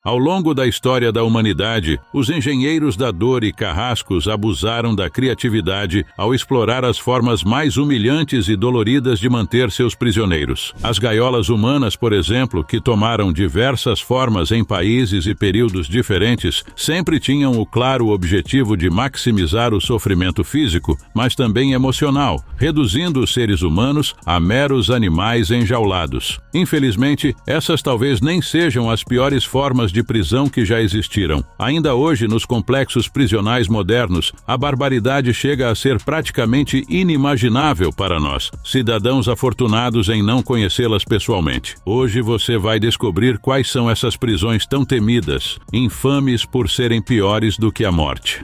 Ao longo da história da humanidade, os engenheiros da dor e carrascos abusaram da criatividade ao explorar as formas mais humilhantes e doloridas de manter seus prisioneiros. As gaiolas humanas, por exemplo, que tomaram diversas formas em países e períodos diferentes, sempre tinham o claro objetivo de maximizar o sofrimento físico, mas também emocional, reduzindo os seres humanos a meros animais enjaulados. Infelizmente, essas talvez nem sejam as piores formas de prisão que já existiram. Ainda hoje, nos complexos prisionais modernos, a barbaridade chega a ser praticamente inimaginável para nós, cidadãos afortunados em não conhecê-las pessoalmente. Hoje você vai descobrir quais são essas prisões tão temidas, infames por serem piores do que a morte.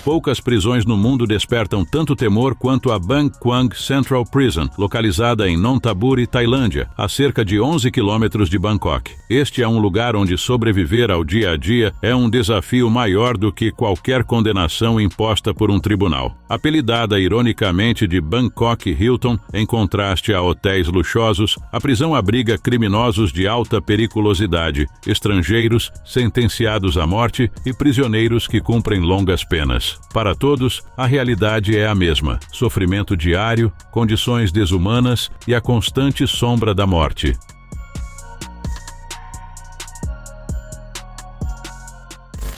Poucas prisões no mundo despertam tanto temor quanto a Bang Kwang Central Prison, localizada em Nonthaburi, Tailândia, a cerca de 11 quilômetros de Bangkok. Este é um lugar onde sobreviver ao dia a dia é um desafio maior do que qualquer condenação imposta por um tribunal. Apelidada ironicamente de Bangkok Hilton, em contraste a hotéis luxuosos, a prisão abriga criminosos de alta periculosidade, estrangeiros, sentenciados à morte e prisioneiros que cumprem longas penas. Para todos, a realidade é a mesma: sofrimento diário, condições desumanas e a constante sombra da morte.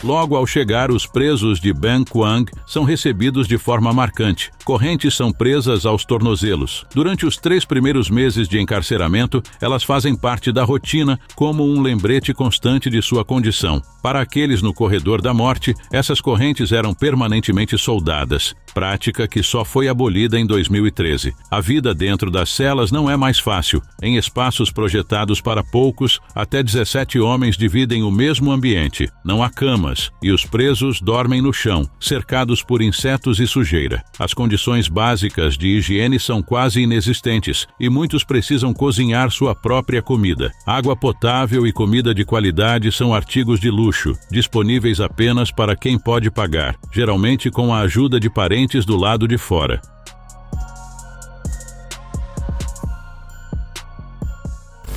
Logo ao chegar, os presos de Bang Kwang são recebidos de forma marcante. Correntes são presas aos tornozelos. Durante os 3 primeiros meses de encarceramento, elas fazem parte da rotina como um lembrete constante de sua condição. Para aqueles no corredor da morte, essas correntes eram permanentemente soldadas, prática que só foi abolida em 2013. A vida dentro das celas não é mais fácil. Em espaços projetados para poucos, até 17 homens dividem o mesmo ambiente. Não há camas e os presos dormem no chão, cercados por insetos e sujeira. As condições básicas de higiene são quase inexistentes e muitos precisam cozinhar sua própria comida. Água potável e comida de qualidade são artigos de luxo, disponíveis apenas para quem pode pagar, geralmente com a ajuda de parentes do lado de fora.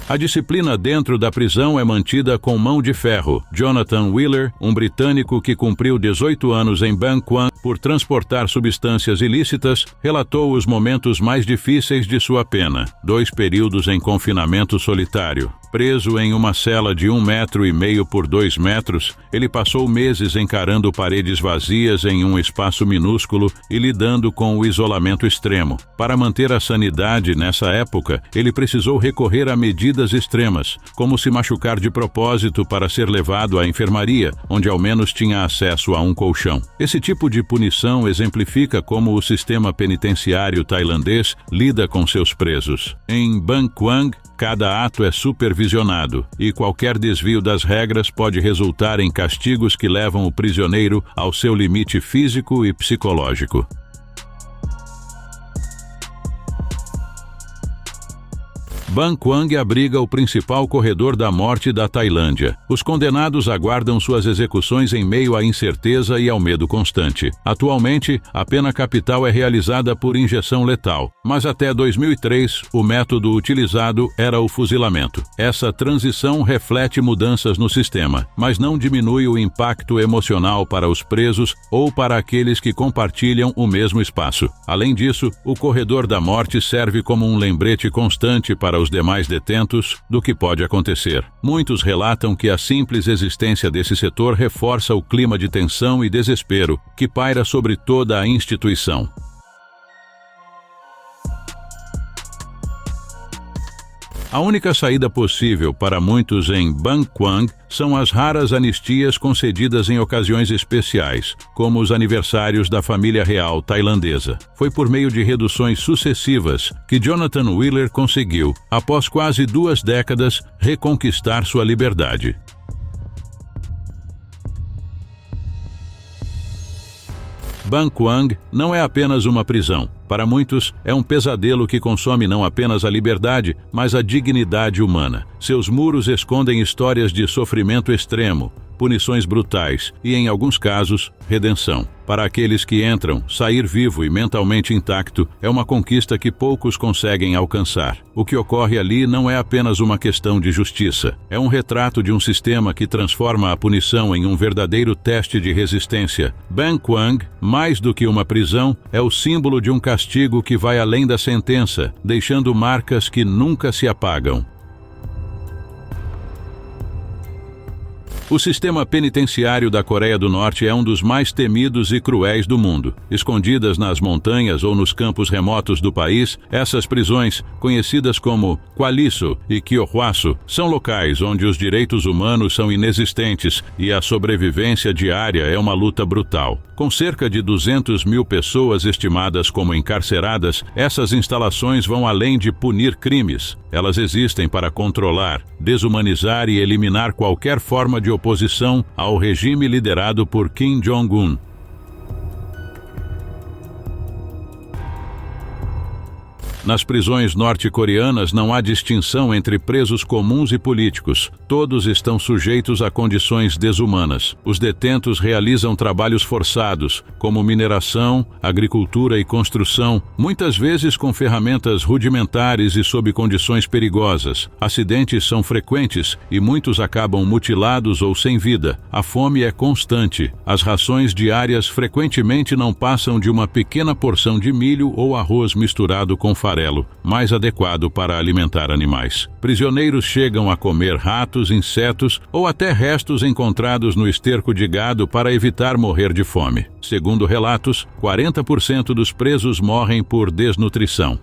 A disciplina dentro da prisão é mantida com mão de ferro. Jonathan Wheeler, um britânico que cumpriu 18 anos em Bang Kwang por transportar substâncias ilícitas, relatou os momentos mais difíceis de sua pena. 2 períodos em confinamento solitário. Preso em uma cela de 1,5 metros por 2 metros, ele passou meses encarando paredes vazias em um espaço minúsculo e lidando com o isolamento extremo. Para manter a sanidade nessa época, ele precisou recorrer a medidas extremas, como se machucar de propósito para ser levado à enfermaria, onde ao menos tinha acesso a um colchão. Esse tipo de punição exemplifica como o sistema penitenciário tailandês lida com seus presos. Em Bang Kwang, cada ato é supervisionado e qualquer desvio das regras pode resultar em castigos que levam o prisioneiro ao seu limite físico e psicológico. Bang Kwang abriga o principal corredor da morte da Tailândia. Os condenados aguardam suas execuções em meio à incerteza e ao medo constante. Atualmente, a pena capital é realizada por injeção letal, mas até 2003, o método utilizado era o fuzilamento. Essa transição reflete mudanças no sistema, mas não diminui o impacto emocional para os presos ou para aqueles que compartilham o mesmo espaço. Além disso, o corredor da morte serve como um lembrete constante para os demais detentos do que pode acontecer. Muitos relatam que a simples existência desse setor reforça o clima de tensão e desespero que paira sobre toda a instituição. A única saída possível para muitos em Bang Kwang são as raras anistias concedidas em ocasiões especiais, como os aniversários da família real tailandesa. Foi por meio de reduções sucessivas que Jonathan Wheeler conseguiu, após quase 2 décadas, reconquistar sua liberdade. Bang Kwang não é apenas uma prisão. Para muitos, é um pesadelo que consome não apenas a liberdade, mas a dignidade humana. Seus muros escondem histórias de sofrimento extremo, punições brutais e, em alguns casos, redenção. Para aqueles que entram, sair vivo e mentalmente intacto é uma conquista que poucos conseguem alcançar. O que ocorre ali não é apenas uma questão de justiça. É um retrato de um sistema que transforma a punição em um verdadeiro teste de resistência. Ban Quang, mais do que uma prisão, é o símbolo de um castigo que vai além da sentença, deixando marcas que nunca se apagam. O sistema penitenciário da Coreia do Norte é um dos mais temidos e cruéis do mundo. Escondidas nas montanhas ou nos campos remotos do país, essas prisões, conhecidas como Kwaliso e Kyohwaso, são locais onde os direitos humanos são inexistentes e a sobrevivência diária é uma luta brutal. Com cerca de 200 mil pessoas estimadas como encarceradas, essas instalações vão além de punir crimes. Elas existem para controlar, desumanizar e eliminar qualquer forma de oposição ao regime liderado por Kim Jong-un. Nas prisões norte-coreanas não há distinção entre presos comuns e políticos. Todos estão sujeitos a condições desumanas. Os detentos realizam trabalhos forçados, como mineração, agricultura e construção, muitas vezes com ferramentas rudimentares e sob condições perigosas. Acidentes são frequentes e muitos acabam mutilados ou sem vida. A fome é constante. As rações diárias frequentemente não passam de uma pequena porção de milho ou arroz misturado com farelo, mais adequado para alimentar animais. Prisioneiros chegam a comer ratos, insetos ou até restos encontrados no esterco de gado para evitar morrer de fome. Segundo relatos, 40% dos presos morrem por desnutrição.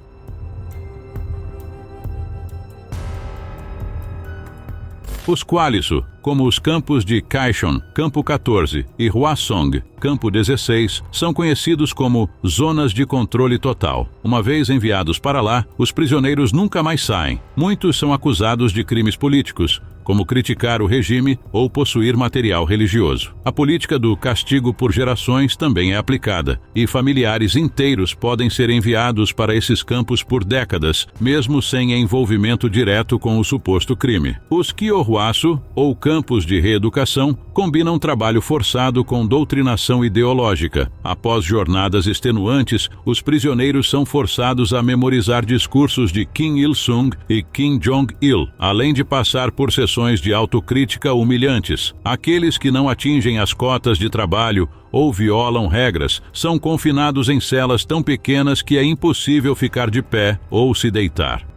Os Kwaliso, como os campos de Kaesong, Campo 14, e Hwasong, Campo 16, são conhecidos como zonas de controle total. Uma vez enviados para lá, os prisioneiros nunca mais saem. Muitos são acusados de crimes políticos, como criticar o regime ou possuir material religioso. A política do castigo por gerações também é aplicada, e familiares inteiros podem ser enviados para esses campos por décadas, mesmo sem envolvimento direto com o suposto crime. Os Kyohwaso, ou campos de reeducação, combinam trabalho forçado com doutrinação ideológica. Após jornadas extenuantes, os prisioneiros são forçados a memorizar discursos de Kim Il-sung e Kim Jong-il, além de passar por sessões de autocrítica humilhantes. Aqueles que não atingem as cotas de trabalho ou violam regras são confinados em celas tão pequenas que é impossível ficar de pé ou se deitar.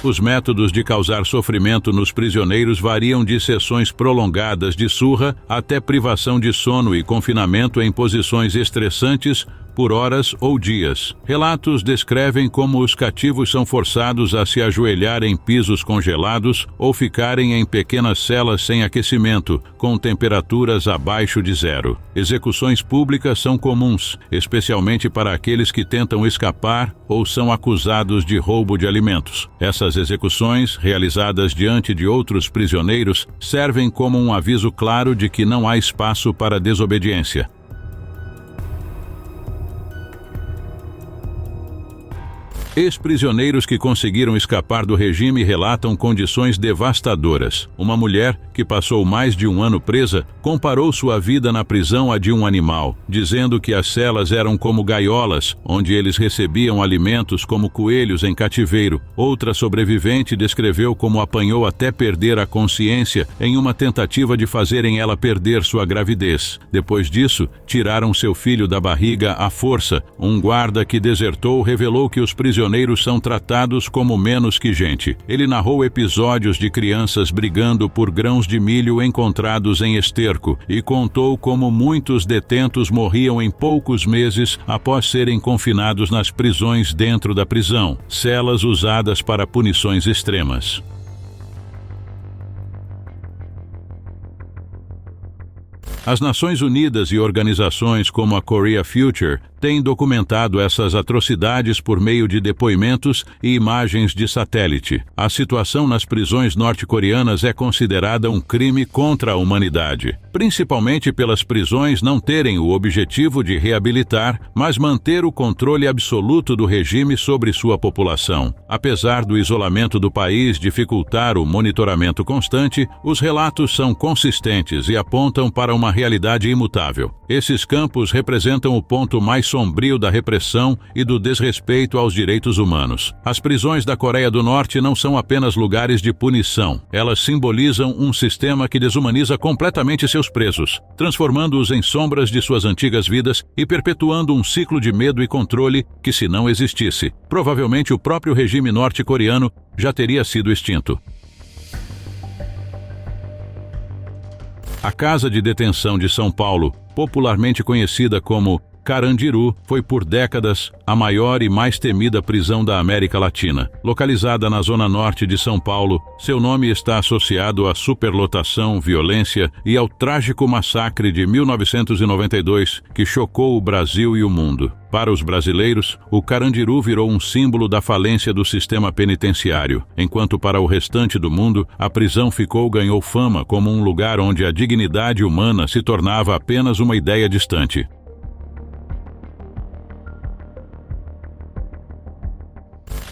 Os métodos de causar sofrimento nos prisioneiros variam de sessões prolongadas de surra até privação de sono e confinamento em posições estressantes por horas ou dias. Relatos descrevem como os cativos são forçados a se ajoelhar em pisos congelados ou ficarem em pequenas celas sem aquecimento, com temperaturas abaixo de zero. Execuções públicas são comuns, especialmente para aqueles que tentam escapar ou são acusados de roubo de alimentos. Essas execuções, realizadas diante de outros prisioneiros, servem como um aviso claro de que não há espaço para desobediência. Ex-prisioneiros que conseguiram escapar do regime relatam condições devastadoras. Uma mulher, que passou mais de um ano presa, comparou sua vida na prisão à de um animal, dizendo que as celas eram como gaiolas, onde eles recebiam alimentos como coelhos em cativeiro. Outra sobrevivente descreveu como apanhou até perder a consciência em uma tentativa de fazerem ela perder sua gravidez. Depois disso, tiraram seu filho da barriga à força. Um guarda que desertou revelou que os prisioneiros são tratados como menos que gente. Ele narrou episódios de crianças brigando por grãos de milho encontrados em esterco e contou como muitos detentos morriam em poucos meses após serem confinados nas prisões dentro da prisão, celas usadas para punições extremas. As Nações Unidas e organizações como a Korea Future têm documentado essas atrocidades por meio de depoimentos e imagens de satélite. A situação nas prisões norte-coreanas é considerada um crime contra a humanidade, principalmente pelas prisões não terem o objetivo de reabilitar, mas manter o controle absoluto do regime sobre sua população. Apesar do isolamento do país dificultar o monitoramento constante, os relatos são consistentes e apontam para uma realidade imutável. Esses campos representam o ponto mais sombrio da repressão e do desrespeito aos direitos humanos. As prisões da Coreia do Norte não são apenas lugares de punição. Elas simbolizam um sistema que desumaniza completamente seus presos, transformando-os em sombras de suas antigas vidas e perpetuando um ciclo de medo e controle que, se não existisse, provavelmente o próprio regime norte-coreano já teria sido extinto. A Casa de Detenção de São Paulo, popularmente conhecida como Carandiru, foi por décadas a maior e mais temida prisão da América Latina. Localizada na zona norte de São Paulo, seu nome está associado à superlotação, violência e ao trágico massacre de 1992 que chocou o Brasil e o mundo. Para os brasileiros, o Carandiru virou um símbolo da falência do sistema penitenciário, enquanto para o restante do mundo, a prisão ganhou fama como um lugar onde a dignidade humana se tornava apenas uma ideia distante.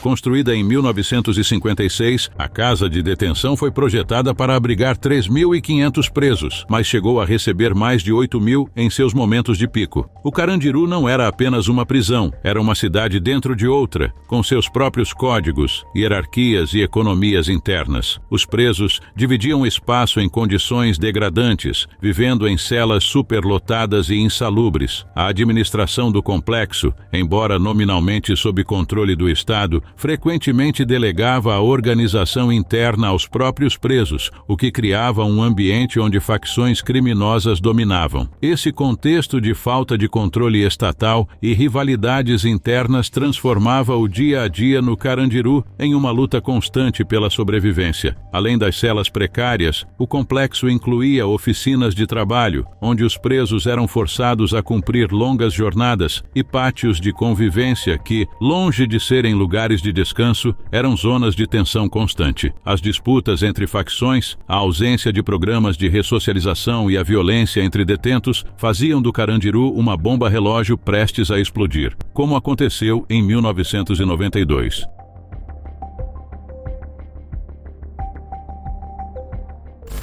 Construída em 1956, a Casa de Detenção foi projetada para abrigar 3.500 presos, mas chegou a receber mais de 8.000 em seus momentos de pico. O Carandiru não era apenas uma prisão, era uma cidade dentro de outra, com seus próprios códigos, hierarquias e economias internas. Os presos dividiam o espaço em condições degradantes, vivendo em celas superlotadas e insalubres. A administração do complexo, embora nominalmente sob controle do Estado, frequentemente delegava a organização interna aos próprios presos, o que criava um ambiente onde facções criminosas dominavam. Esse contexto de falta de controle estatal e rivalidades internas transformava o dia a dia no Carandiru em uma luta constante pela sobrevivência. Além das celas precárias, o complexo incluía oficinas de trabalho, onde os presos eram forçados a cumprir longas jornadas, e pátios de convivência que, longe de serem lugares de descanso, eram zonas de tensão constante. As disputas entre facções, a ausência de programas de ressocialização e a violência entre detentos faziam do Carandiru uma bomba relógio prestes a explodir, como aconteceu em 1992.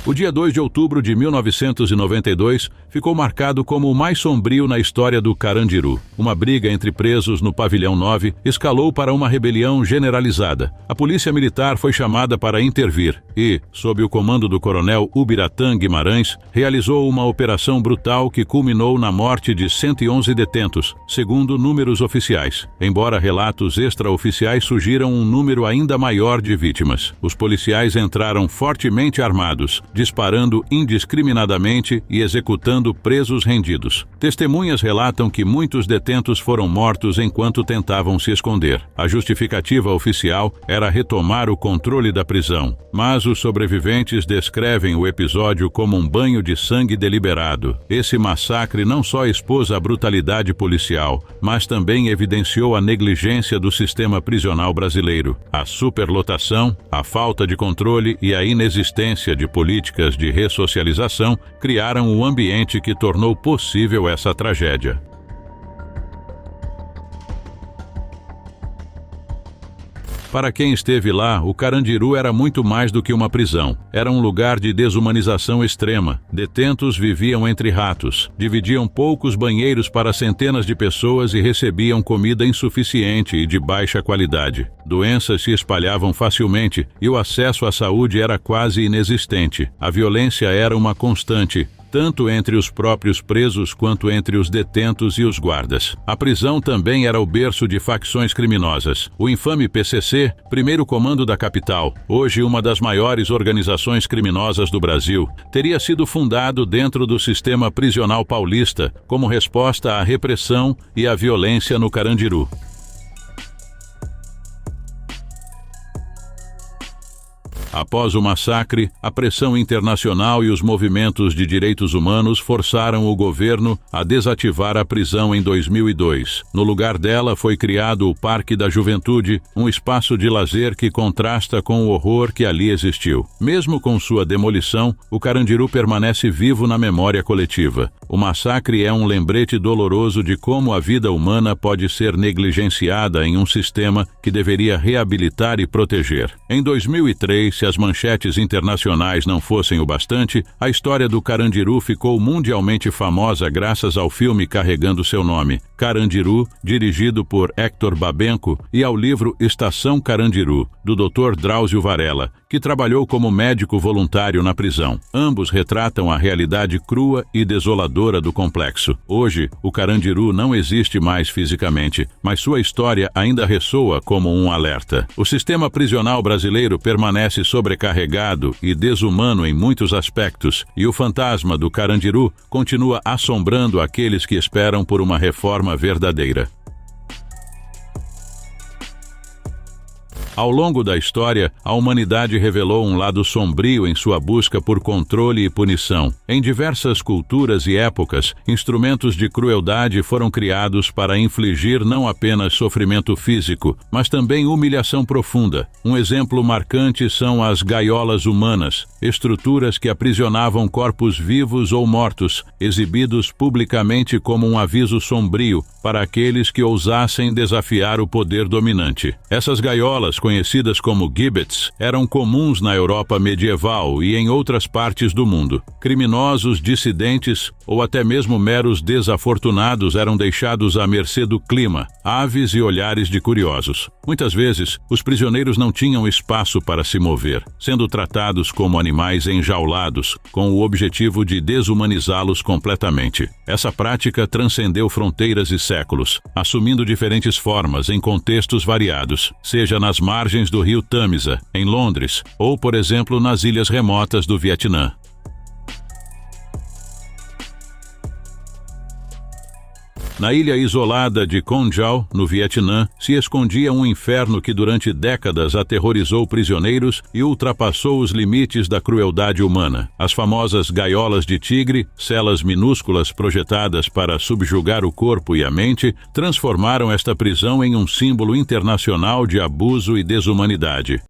O dia 2 de outubro de 1992 ficou marcado como o mais sombrio na história do Carandiru. Uma briga entre presos no Pavilhão 9 escalou para uma rebelião generalizada. A polícia militar foi chamada para intervir e, sob o comando do coronel Ubiratã Guimarães, realizou uma operação brutal que culminou na morte de 111 detentos, segundo números oficiais. Embora relatos extraoficiais sugiram um número ainda maior de vítimas. Os policiais entraram fortemente armados, disparando indiscriminadamente e executando presos rendidos. Testemunhas relatam que muitos detentos foram mortos enquanto tentavam se esconder. A justificativa oficial era retomar o controle da prisão, mas os sobreviventes descrevem o episódio como um banho de sangue deliberado. Esse massacre não só expôs a brutalidade policial, mas também evidenciou a negligência do sistema prisional brasileiro, a superlotação, a falta de controle e a inexistência de políticas de ressocialização criaram o ambiente que tornou possível essa tragédia. Para quem esteve lá, o Carandiru era muito mais do que uma prisão. Era um lugar de desumanização extrema. Detentos viviam entre ratos, dividiam poucos banheiros para centenas de pessoas e recebiam comida insuficiente e de baixa qualidade. Doenças se espalhavam facilmente e o acesso à saúde era quase inexistente. A violência era uma constante, tanto entre os próprios presos quanto entre os detentos e os guardas. A prisão também era o berço de facções criminosas. O infame PCC, primeiro comando da capital, hoje uma das maiores organizações criminosas do Brasil, teria sido fundado dentro do sistema prisional paulista como resposta à repressão e à violência no Carandiru. Após o massacre, a pressão internacional e os movimentos de direitos humanos forçaram o governo a desativar a prisão em 2002. No lugar dela foi criado o Parque da Juventude, um espaço de lazer que contrasta com o horror que ali existiu. Mesmo com sua demolição, o Carandiru permanece vivo na memória coletiva. O massacre é um lembrete doloroso de como a vida humana pode ser negligenciada em um sistema que deveria reabilitar e proteger. Em 2003, se as manchetes internacionais não fossem o bastante, a história do Carandiru ficou mundialmente famosa graças ao filme carregando seu nome, Carandiru, dirigido por Hector Babenco, e ao livro Estação Carandiru, do Dr. Drauzio Varela, que trabalhou como médico voluntário na prisão. Ambos retratam a realidade crua e desoladora do complexo. Hoje, o Carandiru não existe mais fisicamente, mas sua história ainda ressoa como um alerta. O sistema prisional brasileiro permanece sobrecarregado e desumano em muitos aspectos, e o fantasma do Carandiru continua assombrando aqueles que esperam por uma reforma verdadeira. Ao longo da história, a humanidade revelou um lado sombrio em sua busca por controle e punição. Em diversas culturas e épocas, instrumentos de crueldade foram criados para infligir não apenas sofrimento físico, mas também humilhação profunda. Um exemplo marcante são as gaiolas humanas, estruturas que aprisionavam corpos vivos ou mortos, exibidos publicamente como um aviso sombrio para aqueles que ousassem desafiar o poder dominante. Essas gaiolas, conhecidas como gibbets, eram comuns na Europa medieval e em outras partes do mundo. Criminosos, dissidentes ou até mesmo meros desafortunados eram deixados à mercê do clima, aves e olhares de curiosos. Muitas vezes, os prisioneiros não tinham espaço para se mover, sendo tratados como animais enjaulados, com o objetivo de desumanizá-los completamente. Essa prática transcendeu fronteiras e séculos, assumindo diferentes formas em contextos variados, seja nas margens do rio Tâmisa, em Londres, ou, por exemplo, nas ilhas remotas do Vietnã. Na ilha isolada de Con Dao, no Vietnã, se escondia um inferno que durante décadas aterrorizou prisioneiros e ultrapassou os limites da crueldade humana. As famosas gaiolas de tigre, celas minúsculas projetadas para subjugar o corpo e a mente, transformaram esta prisão em um símbolo internacional de abuso e desumanidade.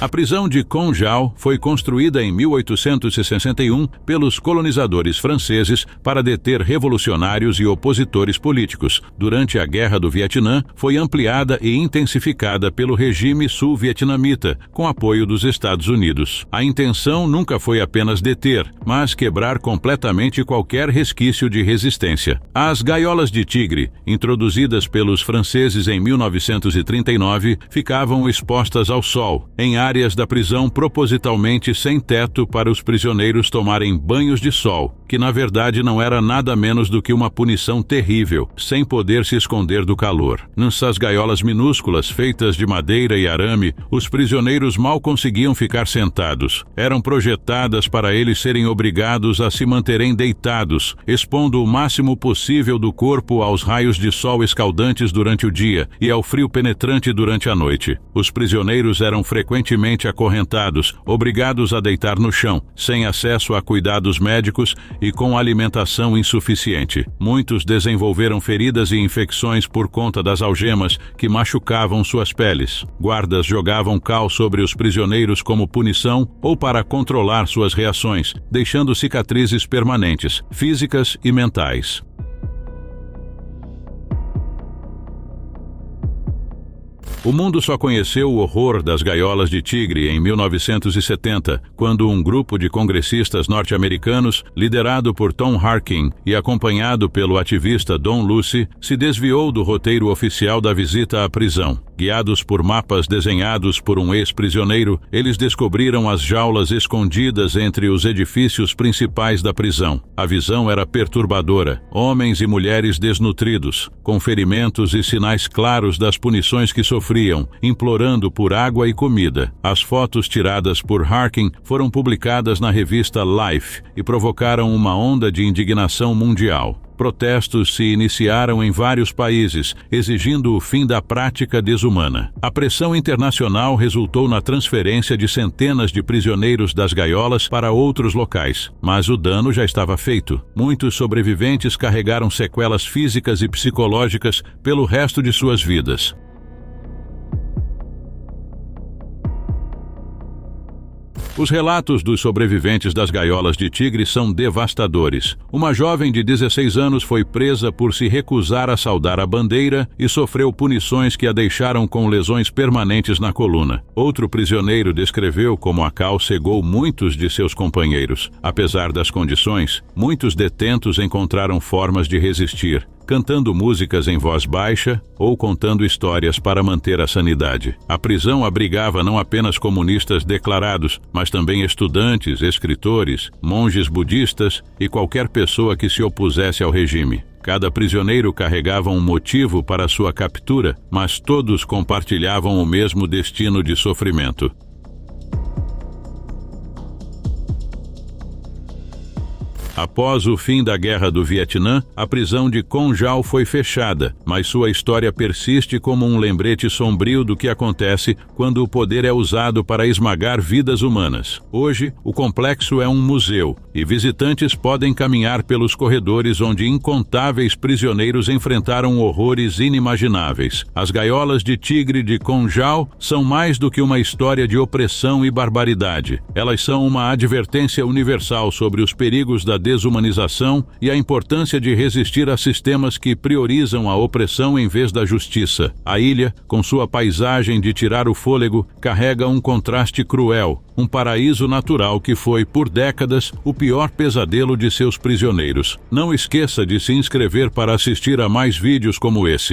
A prisão de Con Dao foi construída em 1861 pelos colonizadores franceses para deter revolucionários e opositores políticos. Durante a Guerra do Vietnã, foi ampliada e intensificada pelo regime sul-vietnamita, com apoio dos Estados Unidos. A intenção nunca foi apenas deter, mas quebrar completamente qualquer resquício de resistência. As gaiolas de tigre, introduzidas pelos franceses em 1939, ficavam expostas ao sol, em áreas da prisão propositalmente sem teto para os prisioneiros tomarem banhos de sol, que na verdade não era nada menos do que uma punição terrível, sem poder se esconder do calor. Nessas gaiolas minúsculas, feitas de madeira e arame, os prisioneiros mal conseguiam ficar sentados. Eram projetadas para eles serem obrigados a se manterem deitados, expondo o máximo possível do corpo aos raios de sol escaldantes durante o dia e ao frio penetrante durante a noite. Os prisioneiros eram frequentemente acorrentados, obrigados a deitar no chão, sem acesso a cuidados médicos e com alimentação insuficiente. Muitos desenvolveram feridas e infecções por conta das algemas que machucavam suas peles. Guardas jogavam cal sobre os prisioneiros como punição ou para controlar suas reações, deixando cicatrizes permanentes, físicas e mentais. O mundo só conheceu o horror das gaiolas de tigre em 1970, quando um grupo de congressistas norte-americanos, liderado por Tom Harkin e acompanhado pelo ativista Don Lucy, se desviou do roteiro oficial da visita à prisão. Guiados por mapas desenhados por um ex-prisioneiro, eles descobriram as jaulas escondidas entre os edifícios principais da prisão. A visão era perturbadora. Homens e mulheres desnutridos, com ferimentos e sinais claros das punições que sofriam, implorando por água e comida. As fotos tiradas por Harkin foram publicadas na revista Life e provocaram uma onda de indignação mundial. Protestos se iniciaram em vários países, exigindo o fim da prática desumana. A pressão internacional resultou na transferência de centenas de prisioneiros das gaiolas para outros locais, mas o dano já estava feito. Muitos sobreviventes carregaram sequelas físicas e psicológicas pelo resto de suas vidas. Os relatos dos sobreviventes das gaiolas de tigre são devastadores. Uma jovem de 16 anos foi presa por se recusar a saudar a bandeira e sofreu punições que a deixaram com lesões permanentes na coluna. Outro prisioneiro descreveu como a cal cegou muitos de seus companheiros. Apesar das condições, muitos detentos encontraram formas de resistir, cantando músicas em voz baixa ou contando histórias para manter a sanidade. A prisão abrigava não apenas comunistas declarados, mas também estudantes, escritores, monges budistas e qualquer pessoa que se opusesse ao regime. Cada prisioneiro carregava um motivo para sua captura, mas todos compartilhavam o mesmo destino de sofrimento. Após o fim da Guerra do Vietnã, a prisão de Conjal foi fechada, mas sua história persiste como um lembrete sombrio do que acontece quando o poder é usado para esmagar vidas humanas. Hoje, o complexo é um museu, e visitantes podem caminhar pelos corredores onde incontáveis prisioneiros enfrentaram horrores inimagináveis. As gaiolas de tigre de Conjal são mais do que uma história de opressão e barbaridade. Elas são uma advertência universal sobre os perigos da desumanização e a importância de resistir a sistemas que priorizam a opressão em vez da justiça. A ilha, com sua paisagem de tirar o fôlego, carrega um contraste cruel, um paraíso natural que foi, por décadas, o pior pesadelo de seus prisioneiros. Não esqueça de se inscrever para assistir a mais vídeos como esse.